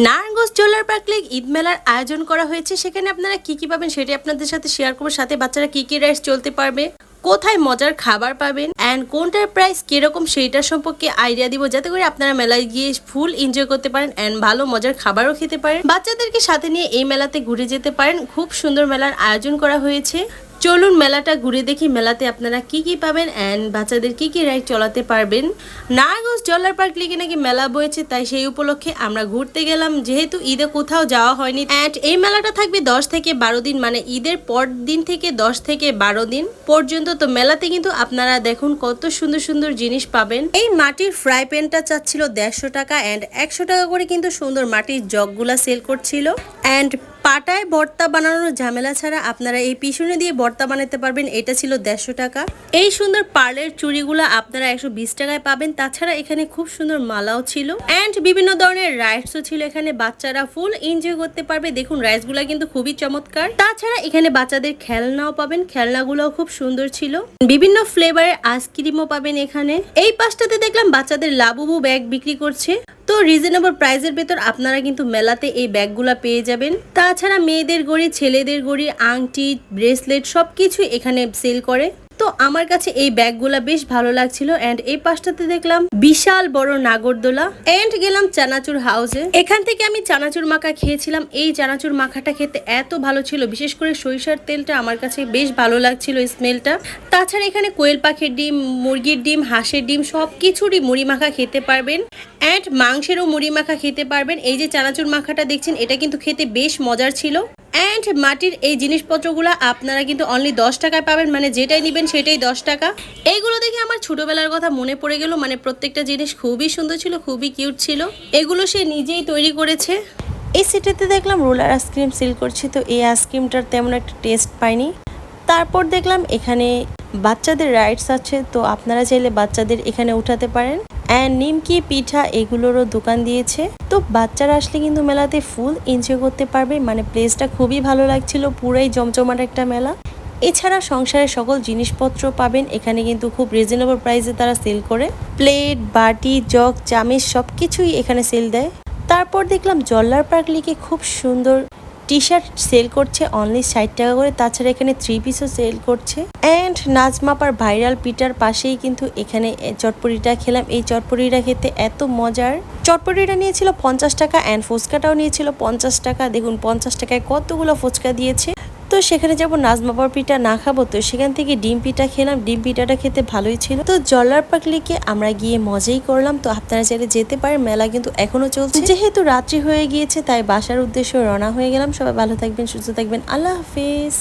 Narayanganj jeweller park lake Eid মেলার আয়োজন করা হয়েছে। সেখানে আপনারা কি কি পাবেন সেটি আপনাদের সাথে শেয়ার করবো। সাথে বাচ্চারা কি কি রাইডস চলতে পারবে, কোথায় মজার খাবার পাবেন অ্যান্ড কোনটার প্রাইস কিরকম সেইটার সম্পর্কে আইডিয়া দিব, যাতে করে আপনারা মেলায় গিয়ে ফুল এনজয় করতে পারেন অ্যান্ড ভালো মজার খাবারও খেতে পারেন। বাচ্চাদেরকে সাথে নিয়ে এই মেলাতে ঘুরে যেতে পারেন। খুব সুন্দর মেলার আয়োজন করা হয়েছে। চলুন মেলাটা ঘুরে দেখি মেলাতে আপনারা কি কি পাবেন অ্যান্ড বাচ্চাদের কি কি রাইড চালাতে পারবেন। নারায়ণগঞ্জ জুয়েলার পার্ক লেগে নাকি মেলা বয়েছে, তাই সেই উপলক্ষে আমরা ঘুরতে গেলাম, যেহেতু ঈদে কোথাও যাওয়া হয়নি। অ্যান্ড এই মেলাটা থাকবে 10 থেকে 12 দিন, মানে ঈদের পর দিন থেকে 10 থেকে 12 দিন পর্যন্ত। তো মেলাতে কিন্তু আপনারা দেখুন কত সুন্দর সুন্দর জিনিস পাবেন। এই মাটির ফ্রাই প্যানটা চাচ্ছিল 150 টাকা অ্যান্ড 100 টাকা করে কিন্তু সুন্দর মাটির জগগুলা সেল করছিল। অ্যান্ড পাটায় ভর্তা বানানোর ঝামেলা ছাড়া আপনারা এই পিছনে দিয়ে ভর্তা বানাতে পারবেন। এটা ছিল 150 টাকা। এই সুন্দর পার্লের চুড়িগুলো আপনারা 120 টাকায় পাবেন। তাছাড়া এখানে খুব সুন্দর মালাও ছিল অ্যান্ড বিভিন্ন ধরনের রাইডসও ছিল। এখানে বাচ্চারা ফুল এনজয় করতে পারবে। দেখুন রাইডসগুলো কিন্তু খুবই চমৎকার। তাছাড়া এখানে বাচ্চাদের খেলনাও পাবেন, খেলনাগুলোও খুব সুন্দর ছিল। বিভিন্ন ফ্লেভারের আইসক্রিমও পাবেন এখানে। এই পাশটাতে দেখলাম বাচ্চাদের লাবুবু ব্যাগ বিক্রি করছে। তো রিজনেবল প্রাইসের ভেতর আপনারা কিন্তু মেলাতে এই ব্যাগগুলা পেয়ে যাবেন। তাছাড়া মেয়েদের গড়ি, ছেলেদের গড়ি, আংটি, ব্রেসলেট সবকিছু এখানে সেল করে। তো আমার কাছে এই ব্যাগগুলা বেশ ভালো লাগছিল। অ্যান্ড এই পাশটাতে দেখলাম বিশাল বড় নাগরদোলা অ্যান্ড গেলাম চানাচুর হাউসে। এখান থেকে আমি চানাচুর মাখা খেয়েছিলাম। এই চানাচুর মাখাটা খেতে এত ভালো ছিল, বিশেষ করে সরিষার তেলটা আমার কাছে বেশ ভালো লাগছিল স্মেলটা। তাছাড়া এখানে কোয়েল পাখির ডিম, মুরগির ডিম, হাঁসের ডিম সবকিছুরই মুড়ি মাখা খেতে পারবেন অ্যান্ড মাংসেরও মুড়ি মাখা খেতে পারবেন। এই যে চানাচুর মাখাটা দেখছেন, এটা কিন্তু খেতে বেশ মজার ছিল। অ্যান্ড মাটির এই জিনিসপত্রগুলো আপনারা কিন্তু অনলি 10 টাকায় পাবেন, মানে যেটাই নেবেন সেটাই 10 টাকা। এইগুলো দেখে আমার ছোটবেলার কথা মনে পড়ে গেল। মানে প্রত্যেকটা জিনিস খুবই সুন্দর ছিল, খুবই কিউট ছিল। এগুলো সে নিজেই তৈরি করেছে। এই সিটিতে দেখলাম রোলার আইসক্রিম সেল করছে। তো এই আইসক্রিমটার তেমন একটা টেস্ট পাইনি। তারপর দেখলাম এখানে বাচ্চাদের রাইডস আছে। তো আপনারা চাইলে বাচ্চাদের এখানে উঠাতে পারেন। অ্যান্ড নিমকি, পিঠা এগুলোরও দোকান দিয়েছে। তো বাচ্চারা আসলে কিন্তু মেলাতে ফুল এনজয় করতে পারবে। মানে প্লেসটা খুবই ভালো লাগছিল, পুরাই জমজমাট একটা মেলা। এছাড়া সংসারের সকল জিনিসপত্র পাবেন এখানে, কিন্তু খুব রিজনেবল প্রাইসে তারা সেল করে। প্লেট, বাটি, জগ, চামচ সবকিছুই এখানে সেল দেয়। তারপর দেখলাম জুয়েলার পার্ক লেকে খুব সুন্দর টি শার্ট সেল করছে অনলি 60 টাকা করে। তাছাড়া এখানে 3 পিসও সেল করছে। অ্যান্ড নাজমাপার ভাইরাল পিঠার পাশেই কিন্তু এখানে চটপটিটা খেলাম। এই চটপটিটা খেতে এত মজার। চটপটিটা নিয়েছিল 50 টাকা অ্যান্ড ফুচকাটাও নিয়েছিল 50 টাকা। দেখুন 50 টাকায় কতগুলো ফুচকা দিয়েছে। তো সেখানে যাবো নাজমাপার পিঠা না খাবো, তো সেখান থেকে ডিম পিঠা খেলাম। ডিম পিঠাটা খেতে ভালোই ছিল। তো জুয়েলার পার্ক লেকে আমরা গিয়ে মজাই করলাম। তো আপনারা চাইলে যেতে পারেন, মেলা কিন্তু এখনো চলছে। যেহেতু রাত্রি হয়ে গিয়েছে তাই বাসার উদ্দেশ্যে রওনা হয়ে গেলাম। সবাই ভালো থাকবেন, সুস্থ থাকবেন, আল্লাহ হাফেজ।